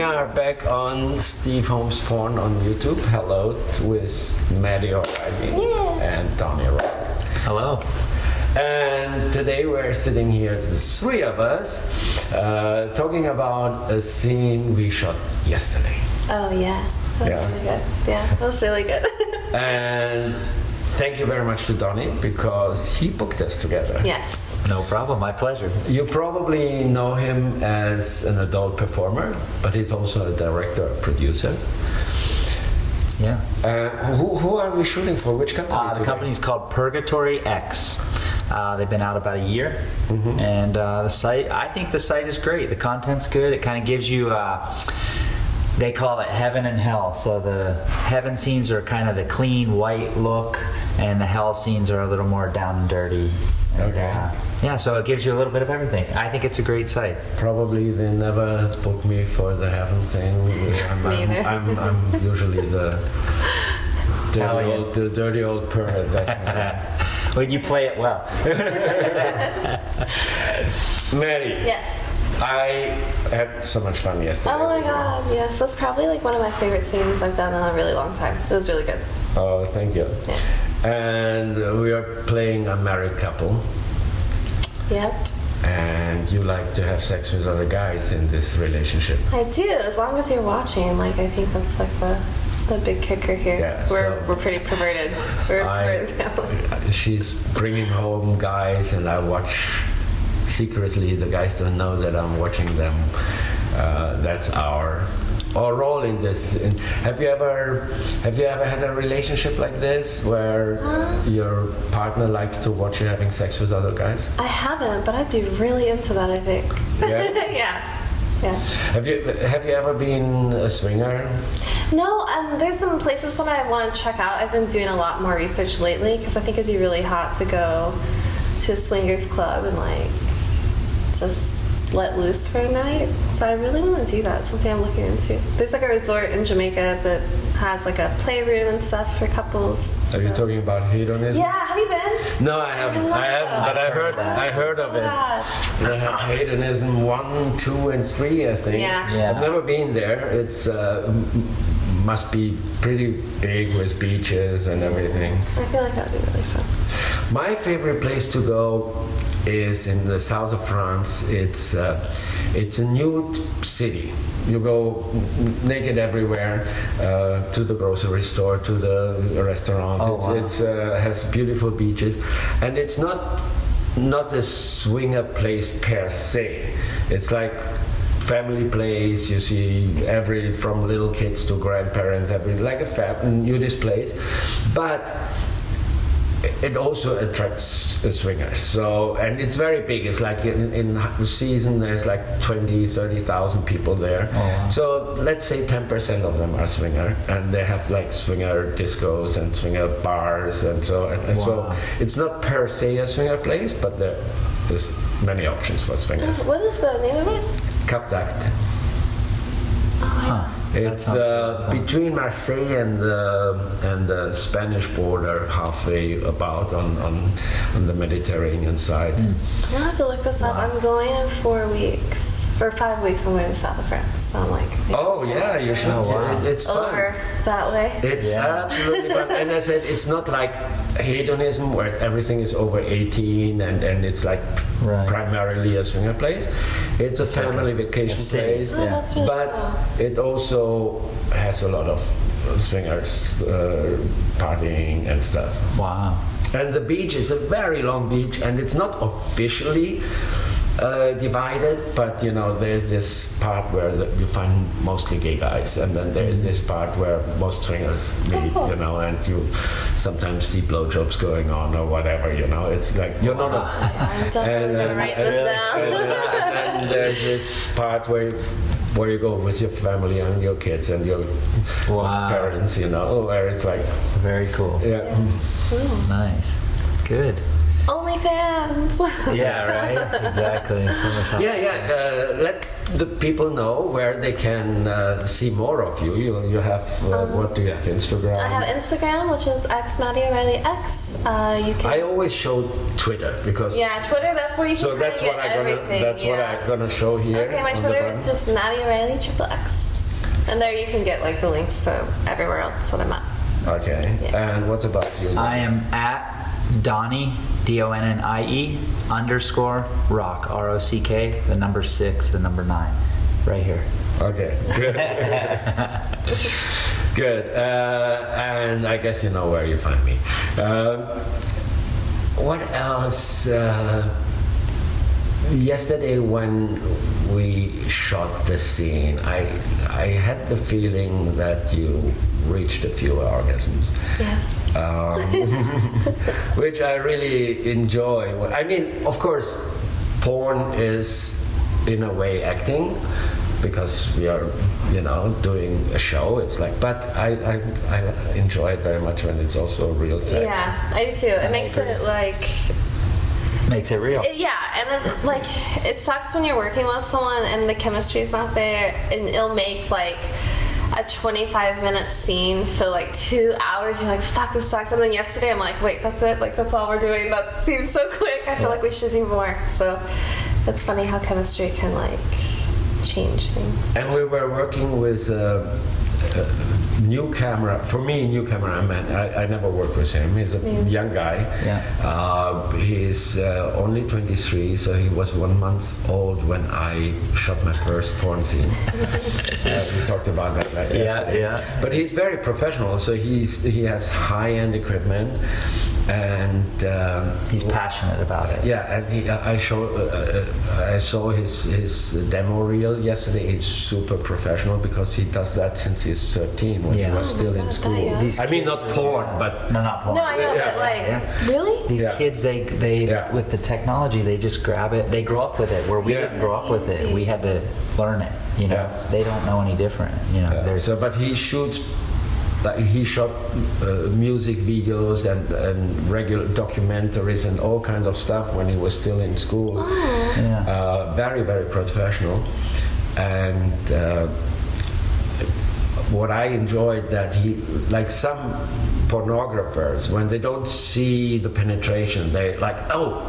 We are back on Steve Holmes Porn on YouTube. Hello, with Maddy O'Reilly and Donnie Rock. Hello. And today we're sitting here, the three of us, talking about a scene we shot yesterday. Oh yeah, that's really good. Yeah, that's really good. And thank you very much to Donnie because he booked us together. Yes. No problem, my pleasure. You probably know him as an adult performer, but he's also a director, producer. Yeah. Who are we shooting for? Which company? The company's called PurgatoryX. They've been out about a year, and the site. I think the site is great. The content's good. It kind of gives you. They call it heaven and hell. So the heaven scenes are kind of the clean white look, and the hell scenes are a little more down and dirty. And, Okay. yeah, so it gives you a little bit of everything. I think it's a great site. Probably they never booked me for the heaven thing. I'm usually the dirty old pervert. That's Well, you play it well. Maddy. Yes. I had so much fun yesterday. Oh my god, yes. That's probably like one of my favorite scenes I've done in a really long time. It was really good. Oh, thank you. Yeah. And we are playing a married couple. Yep. And you like to have sex with other guys in this relationship. I do, as long as you're watching. Like, I think that's like the big kicker here. Yeah, we're pretty perverted. We're a perverted family. She's bringing home guys, and I watch secretly. The guys don't know that I'm watching them. That's our role in this. And have you ever had a relationship like this where your partner likes to watch you having sex with other guys? I haven't, but I'd be really into that, I think. Yeah. Yeah. Have you ever been a swinger? No, there's some places that I want to check out. I've been doing a lot more research lately because I think it'd be really hot to go to a swingers club and like just let loose for a night. So I really want to do that. It's something I'm looking into. There's like a resort in Jamaica that has like a playroom and stuff for couples. Are you talking about hedonism? Yeah, have you been? No, I haven't. But I heard of it. They have hedonism 1, 2, and 3, I think. Yeah. I've never been there. It's must be pretty big with beaches and everything. I feel like that'd be really fun. My favorite place to go is in the south of France. It's a nude city. You go naked everywhere, to the grocery store, to the restaurants. It has beautiful beaches, and it's not a swinger place per se. It's like family place. You see from little kids to grandparents, like a nudist place, but it also attracts swingers. So, and it's very big. It's like in the season there's like 30,000 people there. Oh, wow. So let's say 10% of them are swinger, and they have like swinger discos and swinger bars and so. And so it's not per se a swinger place, but there's many options for swingers. What is the name of it? Cap d'Acte. Huh. It's between Marseille and the Spanish border, halfway about on the Mediterranean side. I'll have to look this up. I'm going in 4 weeks. For 5 weeks, I'm going to the south of France. So I'm like, Oh yeah, you should. It's fun. over that way. It's absolutely fun. And I said it's not like hedonism where everything is over 18 and it's like primarily a swinger place. It's a family vacation place. Oh, that's really But cool. it also has a lot of swingers partying and stuff. Wow. And the beach is a very long beach, and it's not officially divided, but you know, there's this part where you find mostly gay guys, and then there's this part where most swingers meet, you know, and you sometimes see blowjobs going on or whatever, you know. It's like you're not a. I'm definitely going to write this down. And there's this part where you go with your family and your kids and your parents, you know, where it's like Very cool. yeah. Cool. Nice. Good. OnlyFans. Yeah, right? Exactly. Yeah. the people know where they can see more of you. You have what do you have? Instagram. I have Instagram, which is Maddy O'Reilly X. You can. I always show Twitter because. Yeah, Twitter. That's where you can So that's get what everything. what I'm gonna show here. Okay, my on the Twitter button. is just Maddy O'Reilly XXX, and there you can get like the links to everywhere else that I'm at. Okay. Yeah. And what about you? I am at Donnie, DONNIE _ Rock, ROCK, the number 6, the number 9, right here. Okay. Good. Good. And I guess you know where you find me. What else? Yesterday when we shot the scene, I had the feeling that you reached a few orgasms. Yes. Which I really enjoy. I mean, of course, porn is in a way acting because we are, doing a show. It's like, but I enjoy it very much when it's also real sex. Yeah, I do too. It makes it like. Makes it real. Yeah, and it's like it sucks when you're working with someone and the chemistry's not there, and it'll make like a 25-minute scene feel like 2 hours. You're like, fuck, this sucks. And then yesterday I'm like, wait, that's it? Like, that's all we're doing? That seems so quick. I feel like we should do more. So it's funny how chemistry can like change things. And we were working with new camera. For me, new cameraman. I never worked with him. He's a young guy. Yeah. He's only 23, so he was 1 month old when I shot my first porn scene. We talked about that yesterday. Yeah. But he's very professional, so he has high-end equipment, and He's passionate about it. yeah, and I saw his demo reel yesterday. He's super professional because he does that since he's 13 when he Yeah. was still in school. yeah. These I mean, kids not are- porn, but No, not porn. No, I know, Yeah. but like, Yeah. really? These Yeah. kids, they Yeah. with the technology, they just grab it. They grow up with it. Where we Yeah. didn't grow up with it, we had to learn it. Yeah. They don't know any different. There's so. But he shoots. He shot music videos and regular documentaries and all kind of stuff when he was still in school. Yeah. Very, very professional. And what I enjoyed that he, like some pornographers, when they don't see the penetration, they like, oh,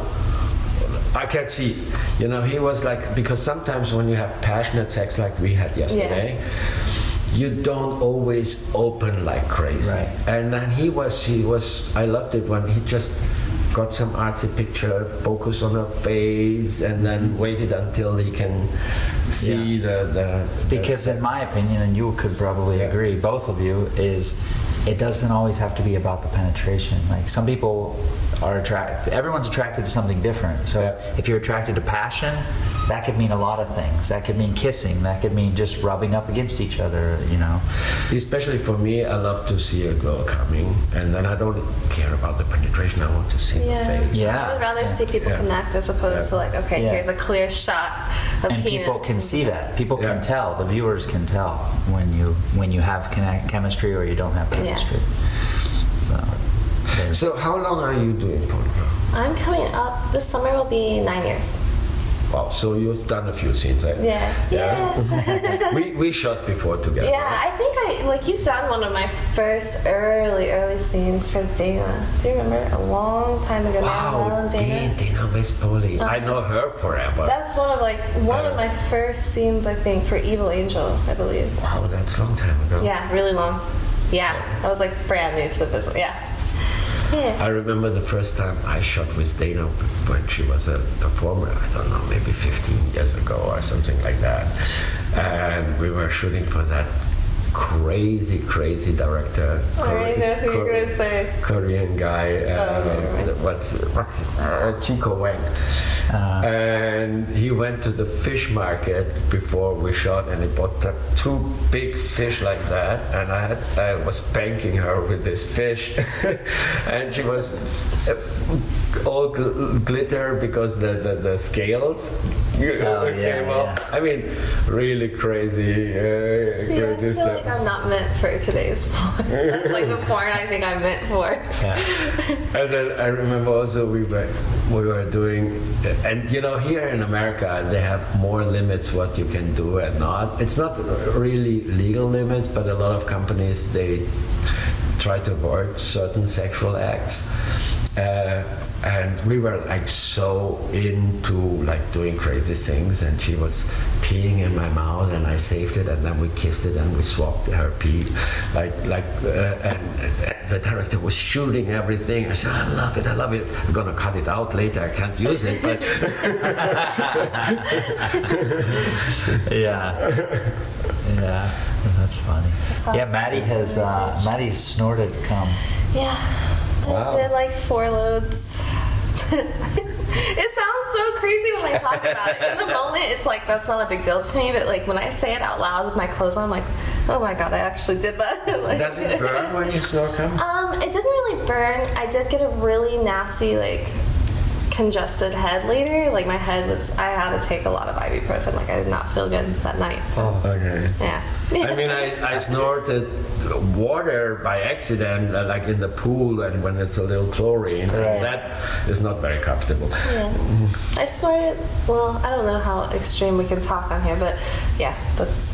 I can't see. He was like, because sometimes when you have passionate sex like we had yesterday, you don't always open like crazy. Right. And then he was, I loved it when he just got some artsy picture, focused on her face, and then waited until he can see the Because in my opinion, and you could probably Yeah. agree, both of you, is it doesn't always have to be about the penetration. Like some people are attracted, everyone's attracted to something different. So Yeah. if you're attracted to passion, that could mean a lot of things. That could mean kissing. That could mean just rubbing up against each other, Especially for me, I love to see a girl coming, and then I don't care about the penetration. I want to see the face. Yeah. I would rather see people Yeah. connect as opposed to like, okay, Yeah. here's a clear shot of And penis. people can see that. People Yeah. can tell. The viewers can tell when you have chemistry or you don't have chemistry. So, there's- So how long are you doing porn? I'm coming up, this summer will be 9 years. Wow, so you've done a few scenes, right? Yeah. we shot before together. Yeah, I think you've done one of my first early scenes for Dana. Do you remember? A long time ago now, Mel Wow, and Dana. Dana Westpoli. I know her forever. That's one of my first scenes, I think, for Evil Angel, I believe. Wow, that's a long time ago. Yeah, really long. Yeah, I was like brand new to the business. Yeah. I remember the first time I shot with Dana when she was a performer, I don't know, maybe 15 years ago or something like that. And we were shooting for that crazy director. I know who you're going to say. Korean guy. Okay. What's Chico Wang. And he went to the fish market before we shot, and he bought two big fish like that, and I was spanking her with this fish, and she was all glitter because the scales came up. I mean, really crazy. See, I crazy feel stuff. like I'm not meant for today's porn. That's like the porn I think I'm meant for. And then I remember also we were doing, and you know, here in America they have more limits what you can do and not. It's not really legal limits, but a lot of companies, they try to avoid certain sexual acts. And we were like so into like doing crazy things, and she was peeing in my mouth, and I saved it, and then we kissed it, and we swapped her pee, and the director was shooting everything. I said, I love it. I'm gonna cut it out later. I can't use it, but yeah, that's funny. Yeah, Maddie's snorted cum. Yeah, Wow. I did like 4 loads. It sounds so crazy when I talk about it. In the moment, it's like that's not a big deal to me, but like when I say it out loud with my clothes on, I'm like, oh my god, I actually did that. Like, does it burn when you snort cum? It didn't really burn. I did get a really nasty like congested head later. Like my head was, I had to take a lot of ibuprofen. Like I did not feel good that night. Oh, okay. Yeah. I mean, I snorted water by accident, like in the pool, and when it's a little chlorine, Right. and that is not very comfortable. Yeah. I snorted, well, I don't know how extreme we can talk on here, but yeah, that's,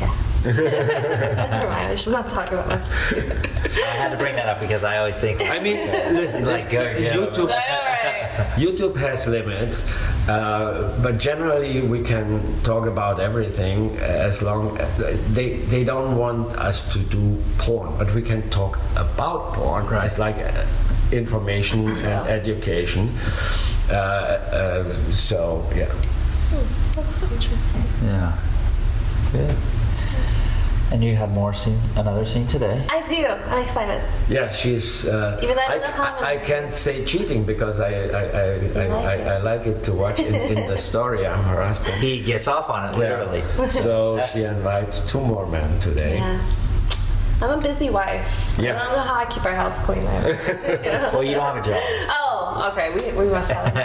yeah. Never mind, I should not talk about that. I had to bring that up because I always think. I mean, listen, YouTube. YouTube has limits, but generally we can talk about everything as long they don't want us to do porn, but we can talk about porn, right? It's like information and education. So yeah. That's so interesting. Yeah. Good. And you had another scene today. I do. I'm excited. Yeah, she's. Even though I don't know how I can't say cheating because I like it to watch in the story. I'm her husband. He gets off on it, literally. So she invites 2 more men today. Yeah. I'm a busy wife. Yeah. I don't know how I keep our house clean. Well, you don't have a job. Oh, okay. We must have.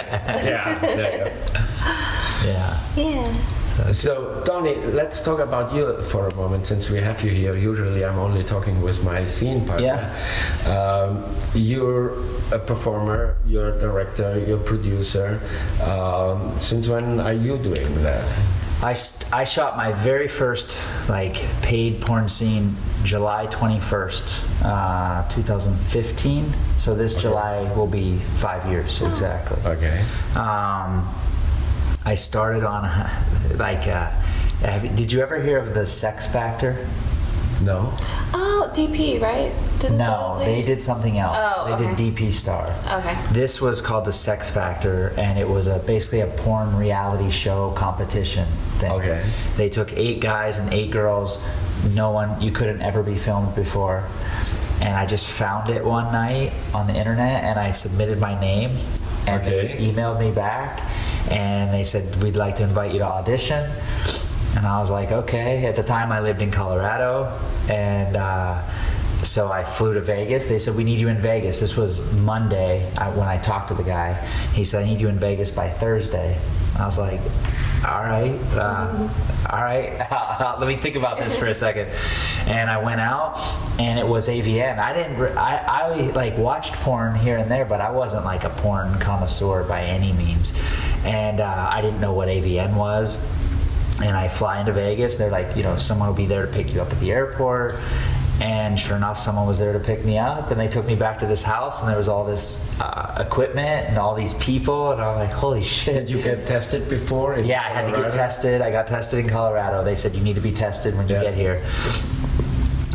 Yeah, there you go. Yeah. Yeah. So, Donnie, let's talk about you for a moment, since we have you here. Usually I'm only talking with my scene partner. Yeah. You're a performer, you're a director, you're a producer. Since when are you doing that? I shot my very first paid porn scene July 21st, 2015. So this July will be 5 years exactly. Okay. I started on did you ever hear of the Sex Factor? No? Oh, DP, right? Didn't No, they did something else. Oh, they okay. did DP Star. Okay. This was called the Sex Factor, and it was basically a porn reality show competition thing. Okay. They took 8 guys and 8 girls. You couldn't ever be filmed before. And I just found it one night on the internet, and I submitted my name, and Okay. they emailed me back, and they said, we'd like to invite you to audition. And I was like, okay. At the time, I lived in Colorado, and so I flew to Vegas. They said, we need you in Vegas. This was Monday when I talked to the guy. He said, I need you in Vegas by Thursday. I was like, all right. Let me think about this for a second. And I went out, and it was AVN. I watched porn here and there, but I wasn't like a porn connoisseur by any means. And I didn't know what AVN was. And I fly into Vegas. They're like, someone will be there to pick you up at the airport. And sure enough, someone was there to pick me up, and they took me back to this house, and there was all this equipment and all these people, and I'm like, holy shit. Did you get tested before? Yeah, I had to get tested. I got tested in Colorado. They said, you need to be tested when you get here.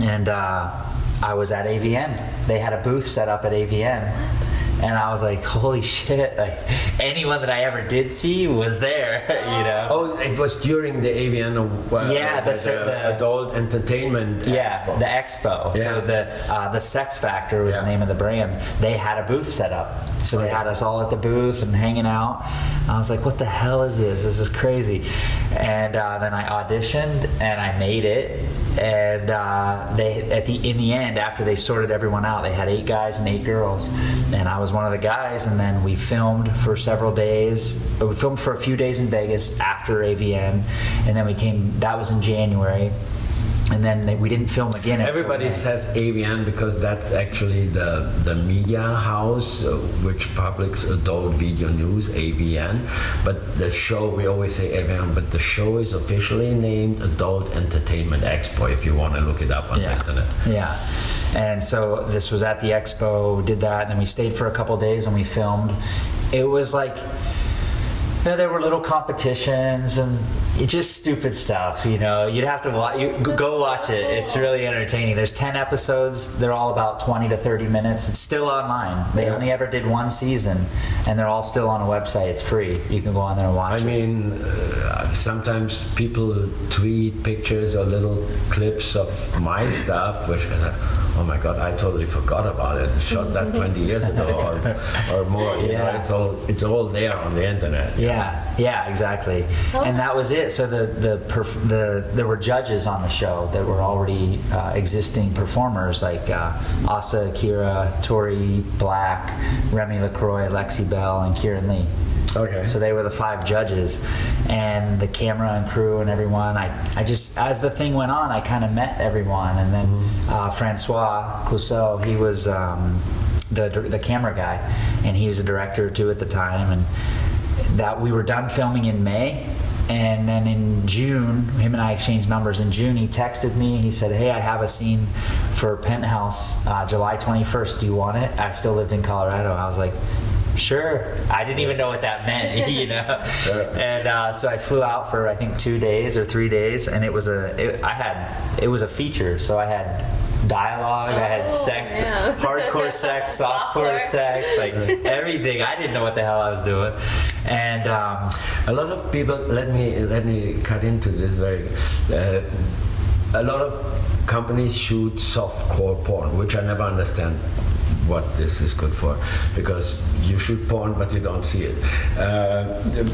And I was at AVN. They had a booth set up at AVN. What? And I was like, holy shit, anyone that I ever did see was there, Oh, it was during the AVN, the Adult Entertainment Expo. The expo. Yeah. So the Sex Factor was the name of the brand. They had a booth set up. So they had us all at the booth and hanging out. I was like, what the hell is this? This is crazy. And then I auditioned, and I made it. And in the end, after they sorted everyone out, they had 8 guys and 8 girls, and I was was one of the guys, and then we filmed for several days. We filmed for a few days in Vegas after AVN, and then we came. That was in January. And then we didn't film again. Everybody says AVN because that's actually the media house which publishes adult video news, AVN. But the show, we always say AVN, but the show is officially named Adult Entertainment Expo if you want to look it up on the internet. Yeah. And so this was at the expo, we did that, and then we stayed for a couple days and we filmed. It was like, there were little competitions and just stupid stuff, You'd have to go watch it. It's really entertaining. There's 10 episodes. They're all about 20 to 30 minutes. It's still online. They only ever did one season, and they're all still on a website. It's free. You can go on there and watch it. I mean, sometimes people tweet pictures or little clips of my stuff, which, oh my God, I totally forgot about it. I shot that 20 years ago or more. It's all there on the internet. Yeah, exactly. And that was it. So there were judges on the show that were already existing performers like Asa Akira, Tori Black, Remy LaCroix, Lexi Bell, and Kieran Lee. Okay. So they were the 5 judges, and the camera and crew and everyone. I just, as the thing went on, I kind of met everyone, and then Francois Clouseau, he was the camera guy, and he was a director too at the time, and that we were done filming in May. And then in June, him and I exchanged numbers. In June, he texted me. He said, "Hey, I have a scene for Penthouse, July 21st. Do you want it?" I still lived in Colorado. I was like, "Sure." I didn't even know what that meant, And so I flew out for I think 2 days or 3 days, and it was a feature. So I had dialogue, I had sex, hardcore sex, softcore sex, like everything. I didn't know what the hell I was doing, and a lot of people. Let me cut into this very. A lot of companies shoot softcore porn, which I never understand what this is good for, because you shoot porn but you don't see it.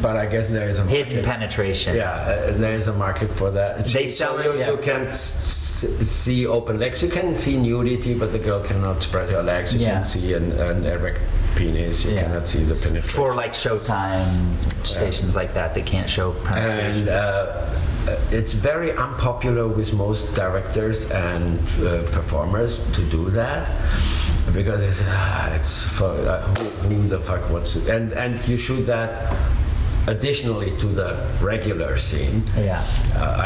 But I guess there is a market. Hidden penetration. Yeah, there is a market for that. They sell you, it. You can't see open legs. You can see nudity, but the girl cannot spread her legs. You can see an erect penis. You cannot see the penetration. For like Showtime stations like that, they can't show penetration. And it's very unpopular with most directors and performers to do that. Because it's for who the fuck wants to, and you shoot that additionally to the regular scene,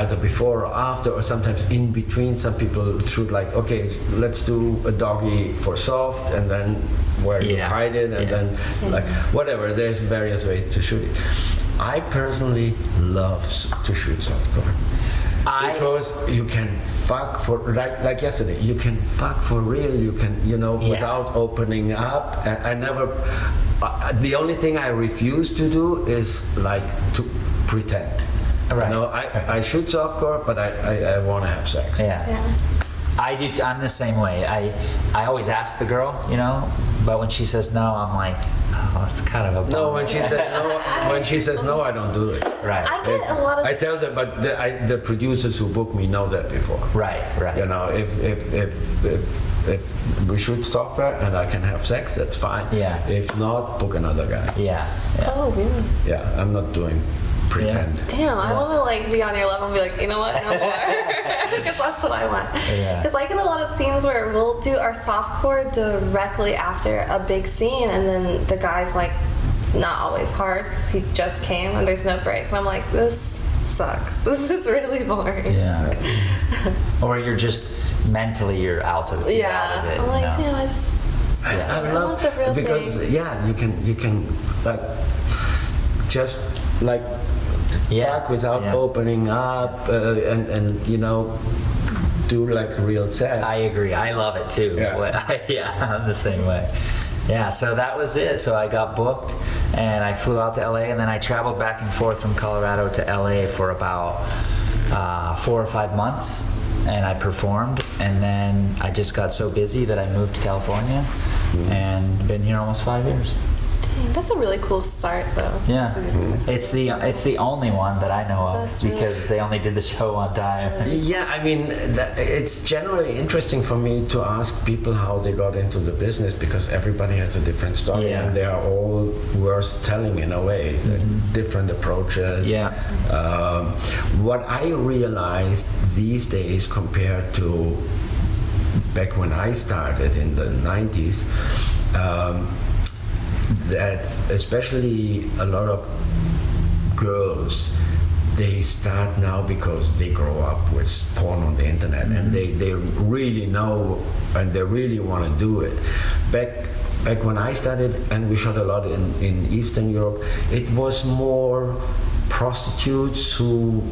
either before or after, or sometimes in between. Some people shoot like, okay, let's do a doggy for soft, and then where you hide it, and then like whatever. There's various ways to shoot it. I personally love to shoot softcore. Because you can fuck for, like yesterday, you can fuck for real, you can, without opening up. I never, the only thing I refuse to do is like to pretend. Right. I shoot softcore, but I want to have sex. I do. I'm the same way. I always ask the girl, but when she says no, I'm like, oh, it's kind of a bummer. No, when she says no, I don't do it. Right. I get a lot of. I tell them, but the producers who book me know that before. Right. If we shoot software and I can have sex, that's fine. Yeah. If not, book another guy. Yeah. Oh, really? Yeah, I'm not doing pretend. Damn, I want to be on your level and be like, you know what, no more, because that's what I want. Because I get a lot of scenes where we'll do our softcore directly after a big scene, and then the guy's like, not always hard because he just came and there's no break, and I'm like, this sucks. This is really boring. Yeah. Or you're just mentally you're out of it. I'm like, damn, I just. I love the real because thing. you can like just like fuck without opening up and do like real sex. I agree. I love it too. I'm the same way. Yeah, so that was it. So I got booked and I flew out to LA, and then I traveled back and forth from Colorado to LA for about 4 or 5 months, and I performed, and then I just got so busy that I moved to California and been here almost 5 years. That's a really cool start, though. Yeah, That's a good success. it's the only one that I know of That's really- because they only did the show one time. Yeah, I mean, it's generally interesting for me to ask people how they got into the business because everybody has a different story Yeah. and they are all worth telling in a way. Different approaches. Yeah. What I realized these days compared to back when I started in the 90s, that especially a lot of girls, they start now because they grow up with porn on the internet and they really know and they really want to do it. Back when I started, and we shot a lot in Eastern Europe, it was more prostitutes who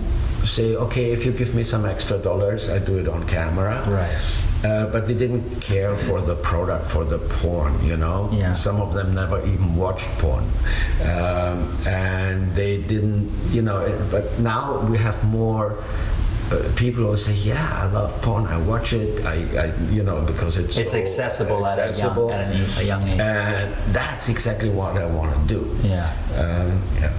say, okay, if you give me some extra dollars, I do it on camera. Right. But they didn't care for the product, for the porn, you know? Yeah. Some of them never even watched porn. And they didn't, you know, but now we have more people who say, yeah, I love porn, I watch it, I you know, because it's so accessible, accessible. at a young age. And that's exactly what I want to do. Yeah. Yeah.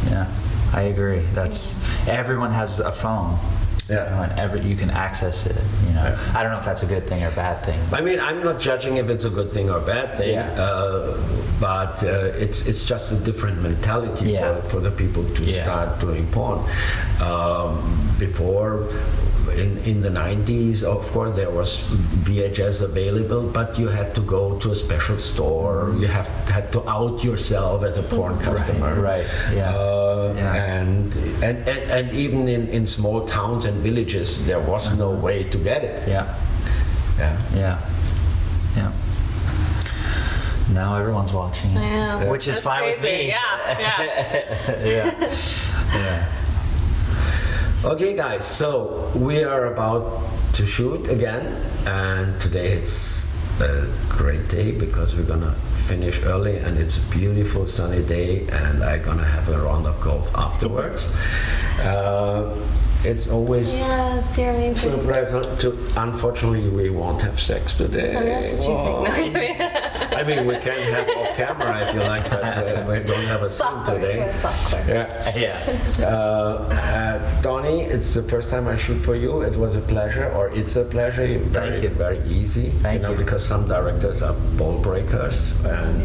Yeah, I agree. That's everyone has a phone. Yeah. You know, and you can access it. You know, Yeah. I don't know if that's a good thing or a bad thing. I mean, I'm not judging if it's a good thing or a bad thing, Yeah. but it's just a different mentality Yeah. for the people to Yeah. start doing porn. Before, in the 90s, of course, there was VHS available, but you had to go to a special store. You had to out yourself as a porn customer. Right. Yeah. Yeah. And even in small towns and villages, there was no way to get it. Yeah. Yeah. Yeah. Yeah. Now everyone's watching it. Yeah. Which is That's fine with crazy. me. Yeah. Yeah. Yeah. Okay, guys, so we are about to shoot again, and today it's a great day because we're gonna finish early and it's a beautiful sunny day, and I'm gonna have a round of golf afterwards. It's always Yeah, you're a amazing. pleasure to. Unfortunately, we won't have sex today. I mean, that's what you think. I mean, we can have off camera if you like, but we don't have a scene Software, today. it's software. Yeah. Yeah. Donnie, it's the first time I shoot for you. It was a pleasure, or it's a pleasure. You're Thank you. Very easy. Thank you. you. Because some directors are ball breakers, and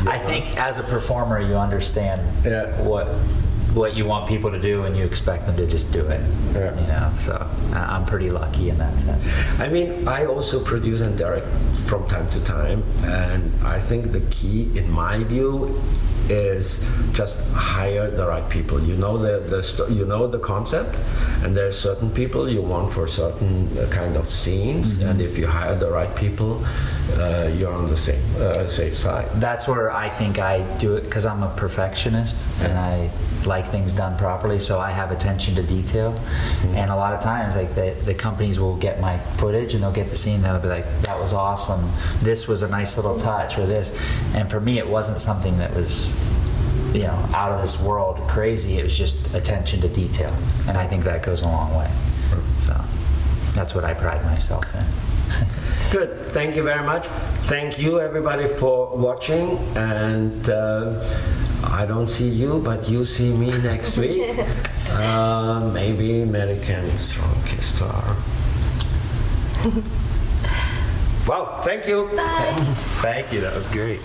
I think as a performer, you understand Yeah. what you want people to do, and you expect them to just do it. Yeah. You know, so I'm pretty lucky in that sense. I mean, I also produce and direct from time to time, and I think the key, in my view, is just hire the right people. You know you know the concept, and there are certain people you want for certain kind of scenes, and if you hire the right people, you're on the safe side. That's where I think I do it because I'm a perfectionist and I like things done properly, so I have attention to detail. And a lot of times, like the companies will get my footage and they'll get the scene, they'll be like, that was awesome, this was a nice little touch, or this. And for me, it wasn't something that was, you know, out of this world crazy. It was just attention to detail, and I think that goes a long way. So that's what I pride myself in. Good. Thank you very much. Thank you, everybody, for watching. And I don't see you, but you see me next week. Maybe Mary can throw a kiss to her. Wow. Thank you. Bye. Thank you. That was great.